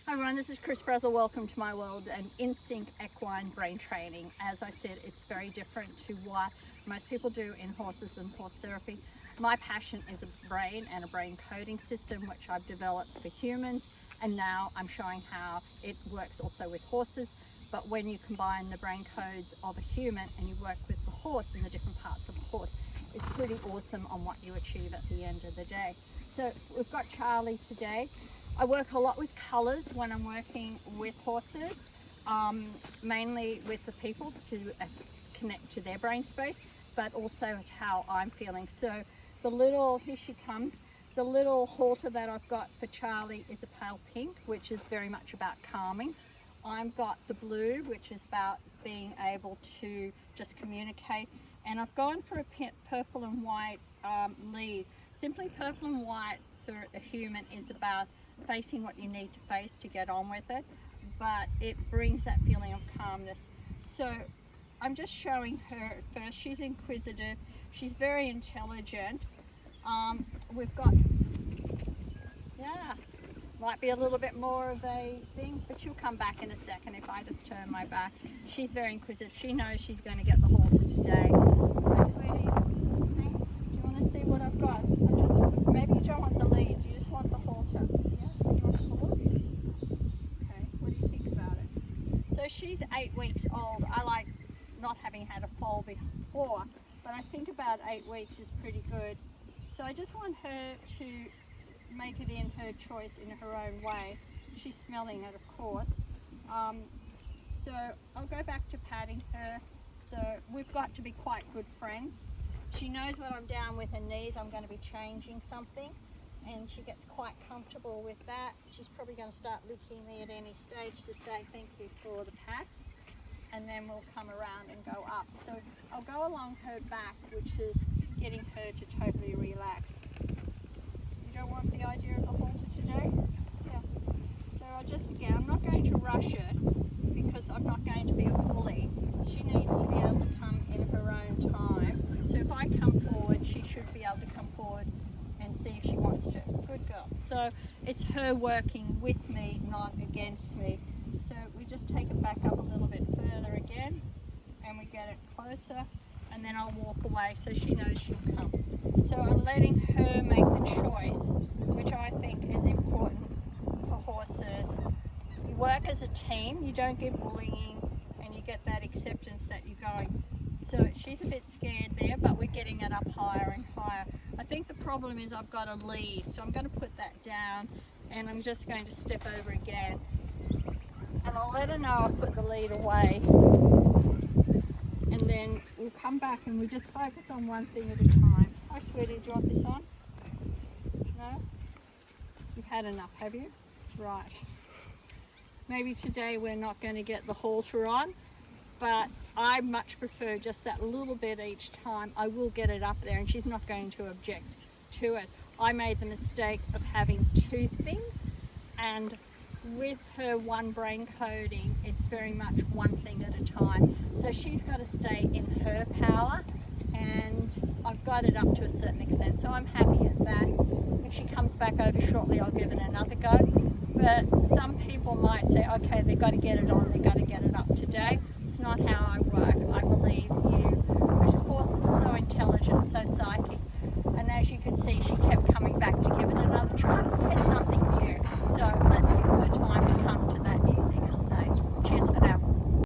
Hi everyone, this is Chris Brazel. Welcome to my world and in-sync equine brain training. As I said, it's very different to what most people do in horses and horse therapy. My passion is a brain and a brain coding system which I've developed for humans, and now I'm showing how it works also with horses. But when you combine the brain codes of a human and you work with the horse and the different parts of the horse, it's pretty awesome on what you achieve at the end of the day. So we've got Charlie today. I work a lot with colours when I'm working with horses, mainly with the people to connect to their brain space, but also how I'm feeling. So the little, here she comes, the little halter that I've got for Charlie is a pale pink, which is very much about calming. I've got the blue, which is about being able to just communicate. And I've gone for a purple and white lead. Simply purple and white for a human is about facing what you need to face to get on with it, but it brings that feeling of calmness. So I'm just showing her first. She's inquisitive, she's very intelligent. We've got, yeah, might be a little bit more of a thing, but she'll come back in a second if I just turn my back. She's very inquisitive. She knows she's going to get the halter today. Hi, sweetie. Okay. Do you want to see what I've got? Maybe you don't want the lead, you just want the halter. Yes, you want to look? Okay, what do you think about it? So she's 8 weeks old. I like not having had a foal before, but I think about 8 weeks is pretty good. So I just want her to make it in her choice in her own way. She's smelling it, of course. So I'll go back to patting her. So we've got to be quite good friends. She knows when I'm down with her knees I'm going to be changing something, and she gets quite comfortable with that. She's probably going to start licking me at any stage to say thank you for the pats, and then we'll come around and go up. So I'll go along her back, which is getting her to totally relax. You don't want the idea of the halter today? Yeah. So again, I'm not going to rush it because I'm not going to be a bully. She needs to be able to come in her own time. So if I come forward, she should be able to come forward and see if she wants to. Good girl. So it's her working with me, not against me. So we just take it back up a little bit further again, and we get it closer, and then I'll walk away so she knows she'll come. So I'm letting her make the choice, which I think is important for horses. You work as a team, you don't get bullying, and you get that acceptance that you're going. So she's a bit scared there, but we're getting it up higher and higher. I think the problem is I've got a lead, so I'm going to put that down, and I'm just going to step over again. And I'll let her know I've put the lead away. And then we'll come back and we'll just focus on one thing at a time. Hi sweetie, do you want this on? No? You've had enough, have you? Right. Maybe today we're not going to get the halter on, but I much prefer just that little bit each time. I will get it up there and she's not going to object to it. I made the mistake of having two things, and with her one brain coding, it's very much one thing at a time. So she's got to stay in her power, and I've got it up to a certain extent. So I'm happy at that. If she comes back over shortly, I'll give it another go. But some people might say, okay, they've got to get it on, they've got to get it up today. It's not how I work. I believe you. The horse is so intelligent, so psychic. And as you can see, she kept coming back to give it another try. It's something